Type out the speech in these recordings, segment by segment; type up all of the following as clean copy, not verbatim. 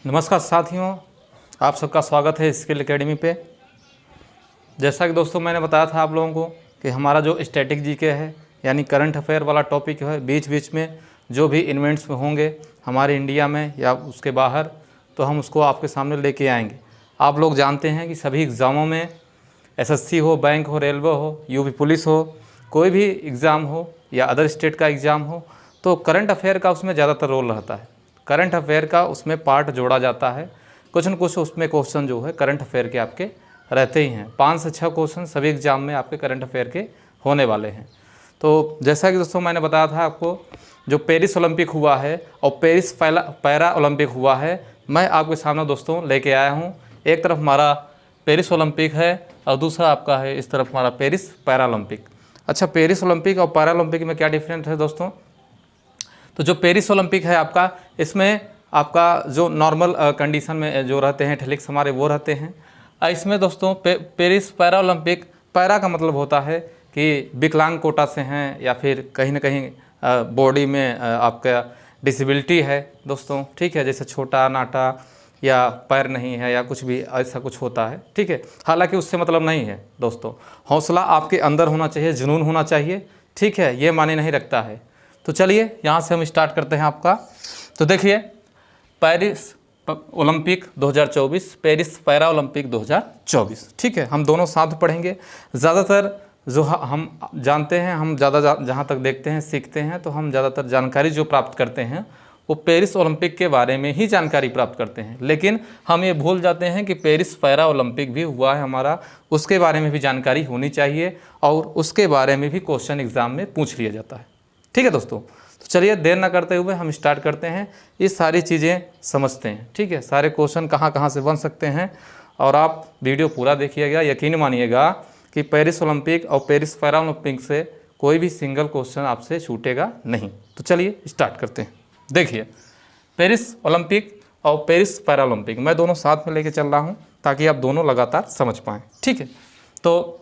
नमस्कार साथियों, आप सबका स्वागत है स्किल एकेडमी पे। जैसा कि दोस्तों मैंने बताया था आप लोगों को कि हमारा जो स्टैटिक जीके है यानी करंट अफेयर वाला टॉपिक है, बीच बीच में जो भी इवेंट्स में होंगे हमारे इंडिया में या उसके बाहर, तो हम उसको आपके सामने लेके आएंगे। आप लोग जानते हैं कि सभी एग्ज़ामों में एसएससी हो, बैंक हो, रेलवे हो, यूपी पुलिस हो, कोई भी एग्ज़ाम हो या अदर स्टेट का एग्ज़ाम हो, तो करंट अफेयर का उसमें ज़्यादातर रोल रहता है। करंट अफेयर का उसमें पार्ट जोड़ा जाता है, कुछ न कुछ उसमें क्वेश्चन जो है करंट अफेयर के आपके रहते ही हैं। 5 से 6 क्वेश्चन सभी एग्ज़ाम में आपके करंट अफेयर के होने वाले हैं। तो जैसा कि दोस्तों मैंने बताया था आपको, जो पेरिस ओलंपिक हुआ है और पेरिस पैरा ओलंपिक हुआ है, मैं आपके सामने दोस्तों लेके आया हूँ। एक तरफ हमारा पेरिस ओलंपिक है और दूसरा आपका है इस तरफ हमारा पेरिस पैरा ओलंपिक। अच्छा, पेरिस ओलंपिक और पैरा ओलंपिक में क्या डिफरेंस है दोस्तों? तो जो पेरिस ओलंपिक है आपका, इसमें आपका जो नॉर्मल कंडीशन में जो रहते हैं एथलीट्स हमारे, वो रहते हैं। इसमें दोस्तों पेरिस पैरा ओलंपिक, पैरा का मतलब होता है कि विकलांग कोटा से हैं या फिर कहीं ना कहीं बॉडी में आपका डिसेबिलिटी है दोस्तों, ठीक है, जैसे छोटा नाटा या पैर नहीं है या कुछ भी ऐसा कुछ होता है, ठीक है। हालांकि उससे मतलब नहीं है दोस्तों, हौसला आपके अंदर होना चाहिए, जुनून होना चाहिए, ठीक है, ये माने नहीं रखता है। तो चलिए यहाँ से हम स्टार्ट करते हैं आपका। तो देखिए, Paris Olympic 2024, Paris para Olympic 2024, ठीक है, हम दोनों साथ पढ़ेंगे। ज़्यादातर जो हम जानते हैं, हम ज़्यादा जहाँ तक देखते हैं, सीखते हैं, तो हम ज़्यादातर जानकारी जो प्राप्त करते हैं वो पेरिस ओलंपिक के बारे में ही जानकारी प्राप्त करते हैं। लेकिन हम ये भूल जाते हैं कि पेरिस पैरा ओलंपिक भी हुआ है हमारा, उसके बारे में भी जानकारी होनी चाहिए और उसके बारे में भी क्वेश्चन एग्ज़ाम में पूछ लिया जाता है, ठीक है दोस्तों। तो चलिए देर ना करते हुए हम स्टार्ट करते हैं, ये सारी चीज़ें समझते हैं, ठीक है। सारे क्वेश्चन कहाँ कहाँ से बन सकते हैं, और आप वीडियो पूरा देखिएगा। यकीन मानिएगा कि पेरिस ओलंपिक और पेरिस पैरा ओलंपिक से कोई भी सिंगल क्वेश्चन आपसे छूटेगा नहीं। तो चलिए स्टार्ट करते हैं। देखिए, पेरिस ओलंपिक और पेरिस पैरा ओलंपिक मैं दोनों साथ में लेके चल रहा हूँ ताकि आप दोनों लगातार समझ पाएँ, ठीक है। तो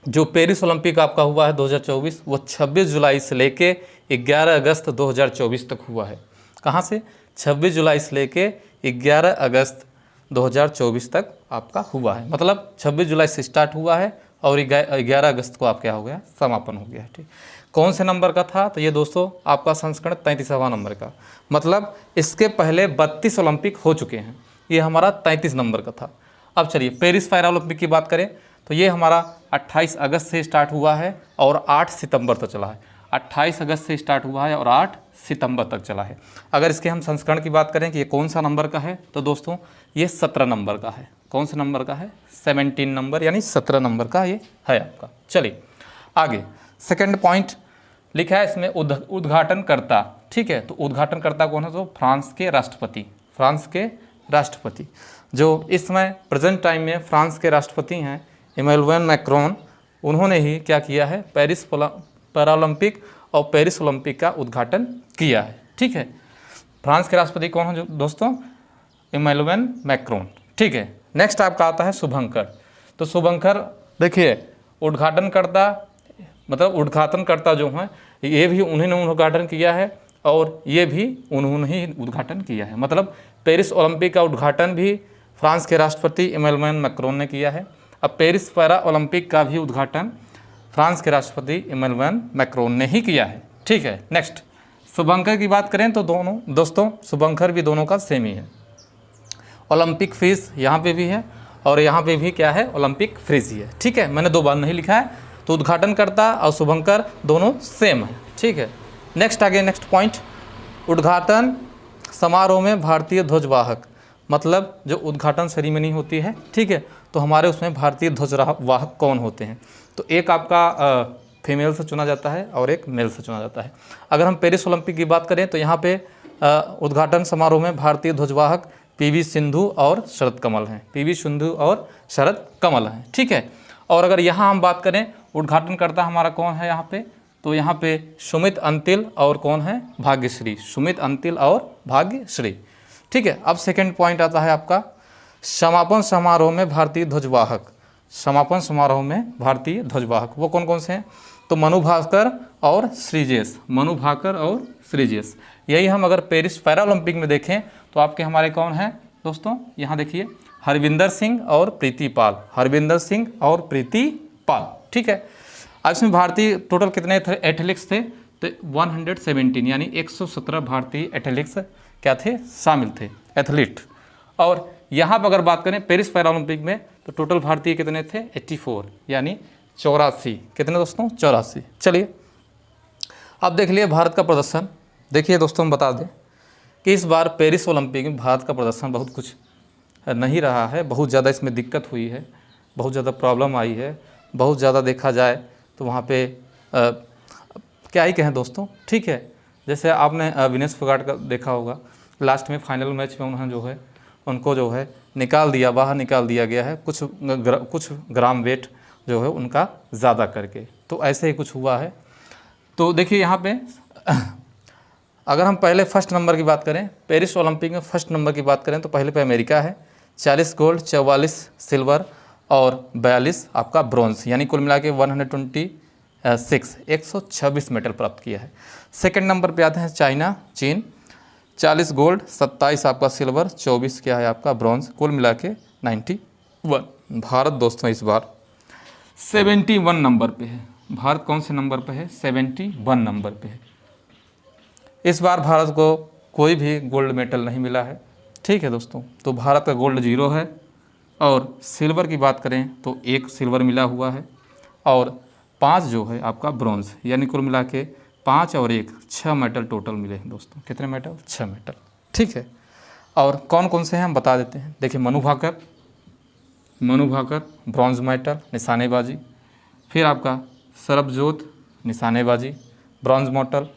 जो पेरिस ओलंपिक आपका हुआ है 2024, वो 26 जुलाई से लेके 11 अगस्त 2024 तक हुआ है। कहाँ से? 26 जुलाई से लेके 11 अगस्त 2024 तक आपका हुआ है। मतलब 26 जुलाई से स्टार्ट हुआ है और 11 अगस्त को आप क्या हो गया, समापन हो गया है, ठीक। कौन से नंबर का था? तो ये दोस्तों आपका संस्करण 33वां नंबर का। मतलब इसके पहले 32 ओलंपिक हो चुके हैं, ये हमारा 33 नंबर का था। अब चलिए पेरिस पैरा ओलंपिक की बात करें तो ये हमारा 28 अगस्त से स्टार्ट हुआ है और 8 सितंबर तक चला है। 28 अगस्त से स्टार्ट हुआ है और 8 सितंबर तक चला है। अगर इसके हम संस्करण की बात करें कि ये कौन सा नंबर का है, तो दोस्तों ये 17 नंबर का है। कौन से नंबर का है? 17 नंबर, यानी 17 नंबर का ये है आपका। चलिए आगे, सेकेंड पॉइंट लिखा है इसमें उद्घाटनकर्ता, ठीक है। तो उद्घाटनकर्ता कौन है? तो फ्रांस के राष्ट्रपति, फ्रांस के राष्ट्रपति जो इस समय प्रेजेंट टाइम में फ्रांस के राष्ट्रपति हैं इमैनुअल मैक्रोन, उन्होंने ही क्या किया है, पेरिस पैरा ओलंपिक और पेरिस ओलंपिक का उद्घाटन किया है, ठीक है। फ्रांस के राष्ट्रपति कौन है दोस्तों? इमैनुअल मैक्रोन, ठीक है। नेक्स्ट आपका आता है शुभंकर। तो शुभंकर देखिए, उद्घाटनकर्ता मतलब उद्घाटनकर्ता जो हैं ये भी उन्होंने उद्घाटन किया है और ये भी उन्होंने ही उद्घाटन किया है। मतलब पेरिस ओलंपिक का उद्घाटन भी फ्रांस के राष्ट्रपति इमैनुअल मैक्रोन ने किया है। अब पेरिस पैरा ओलंपिक का भी उद्घाटन फ्रांस के राष्ट्रपति इमैनुअल मैक्रोन ने ही किया है, ठीक है। नेक्स्ट शुभंकर की बात करें तो दोनों दोस्तों शुभंकर भी दोनों का सेम ही है। ओलंपिक फ्रीज यहाँ पे भी है और यहाँ पे भी क्या है, ओलंपिक फ्रीज ही है, ठीक है। मैंने 2 बार नहीं लिखा है। तो उद्घाटनकर्ता और शुभंकर दोनों सेम है, ठीक है। नेक्स्ट आगे, नेक्स्ट पॉइंट, उद्घाटन समारोह में भारतीय ध्वजवाहक, मतलब जो उद्घाटन सेरेमनी होती है, ठीक है, तो हमारे उसमें भारतीय ध्वजवाहक कौन होते हैं? तो एक आपका फीमेल से चुना जाता है और एक मेल से चुना जाता है। अगर हम पेरिस ओलंपिक की बात करें तो यहाँ पे उद्घाटन समारोह में भारतीय ध्वजवाहक पीवी सिंधु और शरद कमल हैं, पीवी सिंधु और शरद कमल हैं, ठीक है। और अगर यहाँ हम बात करें उद्घाटनकर्ता हमारा कौन है यहाँ पे, तो यहाँ पे सुमित अंतिल और कौन है, भाग्यश्री, सुमित अंतिल और भाग्यश्री, ठीक है। अब सेकंड पॉइंट आता है आपका समापन समारोह में भारतीय ध्वजवाहक। समापन समारोह में भारतीय ध्वजवाहक वो कौन कौन से हैं? तो मनु भाकर और श्रीजेश, मनु भाकर और श्रीजेश, यही हम अगर पेरिस पैरा ओलंपिक में देखें तो आपके हमारे कौन हैं दोस्तों, यहाँ देखिए हरविंदर सिंह और प्रीति पाल, हरविंदर सिंह और प्रीति पाल। ठीक है, अब इसमें भारतीय टोटल कितने एथलीट्स थे, तो 117 यानी 117 भारतीय एथलीट्स क्या थे, शामिल थे एथलीट। और यहाँ पर अगर बात करें पेरिस पैरा ओलंपिक में तो टोटल भारतीय कितने थे, 84 यानी 84। कितने दोस्तों, 84। चलिए अब देख लिए भारत का प्रदर्शन। देखिए दोस्तों हम बता दें कि इस बार पेरिस ओलंपिक में भारत का प्रदर्शन बहुत कुछ नहीं रहा है, बहुत ज़्यादा इसमें दिक्कत हुई है, बहुत ज़्यादा प्रॉब्लम आई है, बहुत ज़्यादा देखा जाए तो वहाँ पे क्या ही कहें दोस्तों। ठीक है, जैसे आपने विनेश फोगाट का देखा होगा, लास्ट में फाइनल मैच में उन्होंने जो है उनको जो है निकाल दिया, बाहर निकाल दिया गया है कुछ ग्राम वेट जो है उनका ज़्यादा करके, तो ऐसे ही कुछ हुआ है। तो देखिए यहाँ पे अगर हम पहले फर्स्ट नंबर की बात करें, पेरिस ओलंपिक में फर्स्ट नंबर की बात करें तो पहले पे अमेरिका है, 40 गोल्ड, 44 सिल्वर और 42 आपका ब्रॉन्ज, यानी कुल मिला के 126 मेडल प्राप्त किया है। सेकंड नंबर पे आते हैं चाइना, चीन, 40 गोल्ड, 27 आपका सिल्वर, 24 क्या है आपका ब्रॉन्ज, कुल मिला के 91। भारत दोस्तों इस बार 71 नंबर पे है। भारत कौन से नंबर पे है, 71 नंबर पे है। इस बार भारत को कोई भी गोल्ड मेडल नहीं मिला है। ठीक है दोस्तों, तो भारत का गोल्ड 0 है और सिल्वर की बात करें तो 1 सिल्वर मिला हुआ है और 5 जो है आपका ब्रॉन्ज, यानी कुल मिला के 5 और 1 6 मेडल टोटल मिले हैं दोस्तों। कितने मेडल, 6 मेडल। ठीक है, और कौन कौन से हैं हम बता देते हैं। देखिए मनु भाकर ब्रॉन्ज मेडल निशानेबाजी, फिर आपका सरबजोत निशानेबाजी ब्रॉन्ज मेडल,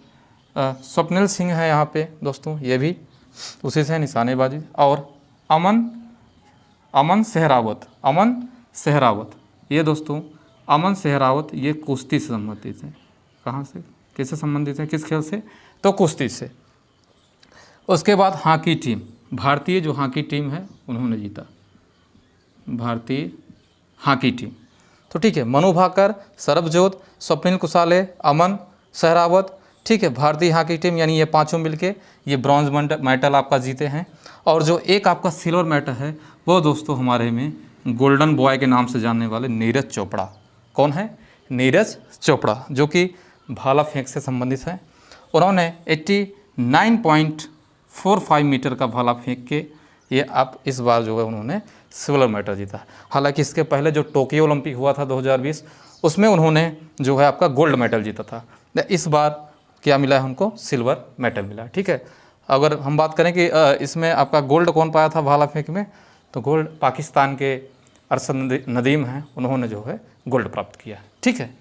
स्वप्निल सिंह है यहाँ पे दोस्तों, ये भी उसी से निशानेबाजी, और अमन सहरावत ये दोस्तों अमन सहरावत ये कुश्ती से संबंधित है। कहाँ से, किससे संबंधित है, किस खेल से, तो कुश्ती से। उसके बाद हॉकी टीम, भारतीय जो हॉकी टीम है उन्होंने जीता, भारतीय हॉकी टीम। तो ठीक है, मनु भाकर, सरबजोत, स्वप्निल कुसाले, अमन सहरावत, ठीक है, भारतीय हॉकी टीम, यानी ये पांचों मिलके ये ब्रॉन्ज मेडल आपका जीते हैं। और जो एक आपका सिल्वर मेडल है वो दोस्तों हमारे में गोल्डन बॉय के नाम से जानने वाले नीरज चोपड़ा। कौन है, नीरज चोपड़ा, जो कि भाला फेंक से संबंधित है। उन्होंने 89.45 मीटर का भाला फेंक के ये आप इस बार जो है उन्होंने सिल्वर मेडल जीता। हालांकि इसके पहले जो टोक्यो ओलंपिक हुआ था 2020 उसमें उन्होंने जो है आपका गोल्ड मेडल जीता था। इस बार क्या मिला है उनको, सिल्वर मेडल मिला। ठीक है, अगर हम बात करें कि इसमें आपका गोल्ड कौन पाया था भाला फेंक में, तो गोल्ड पाकिस्तान के अरशद नदीम हैं, उन्होंने जो है गोल्ड प्राप्त किया। ठीक है,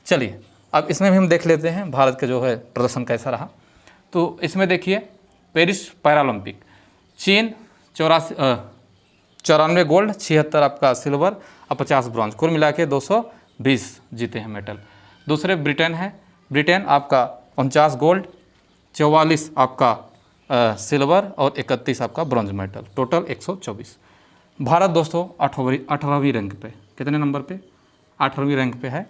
चलिए अब इसमें भी हम देख लेते हैं भारत का जो है प्रदर्शन कैसा रहा। तो इसमें देखिए पेरिस पैरालंपिक, चीन 94 गोल्ड, 76 आपका सिल्वर और 50 ब्रॉन्ज, कुल मिला के 220 जीते हैं मेडल। दूसरे ब्रिटेन है, ब्रिटेन आपका 49 गोल्ड, 44 आपका सिल्वर और 31 आपका ब्रॉन्ज मेडल, टोटल 124। भारत दोस्तों 18वीं रैंक पे, कितने नंबर पे, 18वीं रैंक पे है,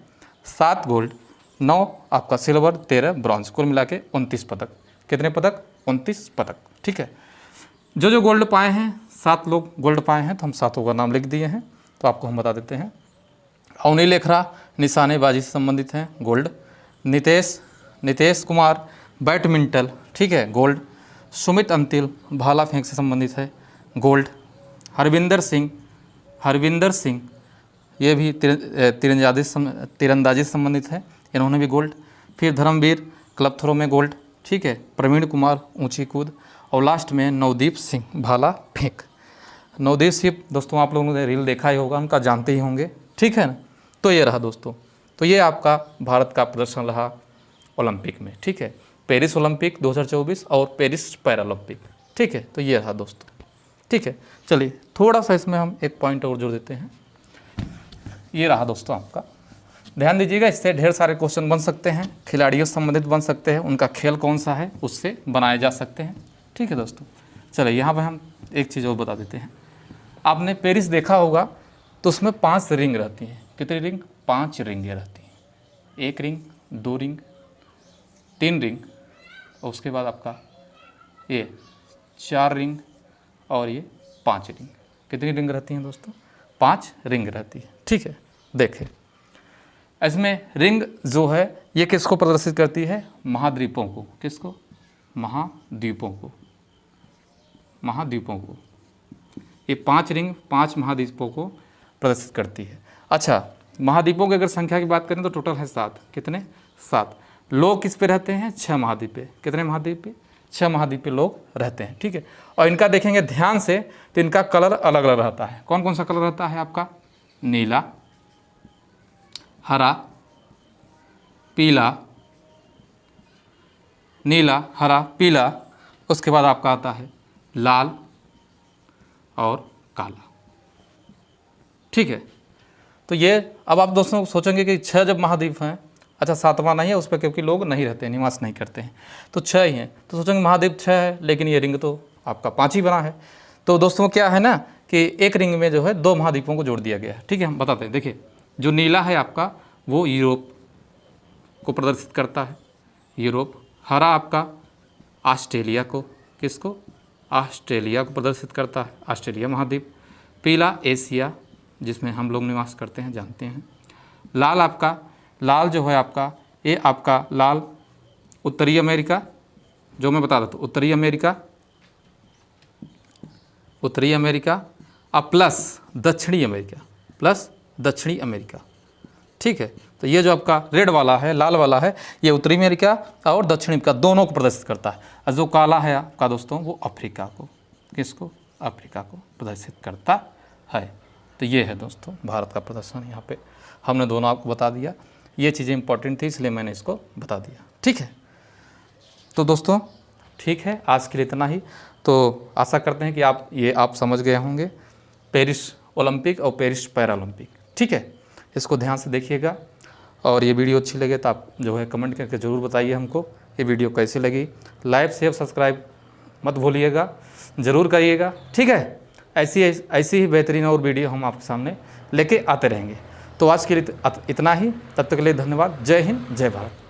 7 गोल्ड, 9 आपका सिल्वर, 13 ब्रॉन्ज, कुल मिला के 29 पदक। कितने पदक, 29 पदक। ठीक है, जो गोल्ड पाए हैं, 7 लोग गोल्ड पाए हैं, तो हम 7 का नाम लिख दिए हैं, तो आपको हम बता देते हैं। अवनी लेखरा निशानेबाजी से संबंधित हैं, गोल्ड। नितेश कुमार बैडमिंटन, ठीक है, गोल्ड। सुमित अंतिल भाला फेंक से संबंधित है, गोल्ड। हरविंदर सिंह ये भी तीरंदाजी से संबंधित है, इन्होंने भी गोल्ड। फिर धर्मवीर क्लब थ्रो में गोल्ड, ठीक है। प्रवीण कुमार ऊंची कूद, और लास्ट में नवदीप सिंह भाला फेंक। नवदीप सिंह दोस्तों आप लोगों ने रील देखा ही होगा, उनका जानते ही होंगे, ठीक है ना। तो ये रहा दोस्तों, तो ये आपका भारत का प्रदर्शन रहा ओलंपिक में, ठीक है। पेरिस ओलंपिक 2024 और पेरिस पैरालंपिक, ठीक है। तो ये रहा दोस्तों, ठीक है। चलिए थोड़ा सा इसमें हम एक पॉइंट और जोड़ देते हैं। ये रहा दोस्तों आपका, ध्यान दीजिएगा, इससे ढेर सारे क्वेश्चन बन सकते हैं, खिलाड़ियों से संबंधित बन सकते हैं, उनका खेल कौन सा है उससे बनाए जा सकते हैं, ठीक है दोस्तों। चलिए यहाँ पर हम एक चीज़ और बता देते हैं। आपने पेरिस देखा होगा तो उसमें 5 रिंग रहती हैं। कितनी रिंग? 5 रिंगें रहती हैं। 1 रिंग, 2 रिंग, 3 रिंग, और उसके बाद आपका ये 4 रिंग और ये 5 रिंग। कितनी रिंग रहती हैं दोस्तों? 5 रिंग रहती है। ठीक है, देखें इसमें रिंग जो है ये किसको प्रदर्शित करती है? महाद्वीपों को। किसको? महाद्वीपों को। महाद्वीपों को ये 5 रिंग 5 महाद्वीपों को प्रदर्शित करती है। अच्छा, महाद्वीपों की अगर संख्या की बात करें तो टोटल है 7। कितने? 7। लोग किस पे रहते हैं? 6 महाद्वीप पे। कितने महाद्वीप पे? 6 महाद्वीप पे लोग रहते हैं। ठीक है, और इनका देखेंगे ध्यान से तो इनका कलर अलग अलग रहता है। कौन कौन सा कलर रहता है आपका? नीला, हरा, पीला, नीला, हरा, पीला, उसके बाद आपका आता है लाल और काला। ठीक है, तो ये अब आप दोस्तों सोचेंगे कि 6 जब महाद्वीप हैं, अच्छा 7वां नहीं है उस पर क्योंकि लोग नहीं रहते, निवास नहीं करते हैं, तो 6 ही हैं, तो सोचेंगे महाद्वीप 6 है, लेकिन ये रिंग तो आपका 5 ही बना है। तो दोस्तों क्या है ना कि एक रिंग में जो है 2 महाद्वीपों को जोड़ दिया गया है। ठीक है, हम बताते हैं। देखिए जो नीला है आपका वो यूरोप को प्रदर्शित करता है, यूरोप। हरा आपका ऑस्ट्रेलिया को, किसको? ऑस्ट्रेलिया को प्रदर्शित करता है, ऑस्ट्रेलिया महाद्वीप। पीला एशिया जिसमें हम लोग निवास करते हैं, जानते हैं। लाल आपका, लाल जो है आपका ये आपका लाल उत्तरी अमेरिका, जो मैं बता देता हूँ उत्तरी अमेरिका, उत्तरी अमेरिका और प्लस दक्षिणी अमेरिका, प्लस दक्षिणी अमेरिका। ठीक है, तो ये जो आपका रेड वाला है, लाल वाला है, ये उत्तरी अमेरिका और दक्षिणी अमेरिका दोनों को प्रदर्शित करता है। और जो काला है आपका दोस्तों वो अफ्रीका को, किसको? अफ्रीका को प्रदर्शित करता है। तो ये है दोस्तों भारत का प्रदर्शन। यहाँ पे हमने दोनों आपको बता दिया, ये चीज़ें इंपॉर्टेंट थी इसलिए मैंने इसको बता दिया। ठीक है, तो दोस्तों ठीक है, आज के लिए इतना ही। तो आशा करते हैं कि आप समझ गए होंगे पेरिस ओलंपिक और पेरिस पैरालंपिक। ठीक है, इसको ध्यान से देखिएगा और ये वीडियो अच्छी लगे तो आप जो है कमेंट करके ज़रूर बताइए हमको ये वीडियो कैसी लगी। लाइक शेयर सब्सक्राइब मत भूलिएगा, ज़रूर करिएगा। ठीक है, ऐसी ही बेहतरीन और वीडियो हम आपके सामने लेके आते रहेंगे। तो आज के लिए इतना ही, तब तक के लिए धन्यवाद। जय हिंद, जय भारत।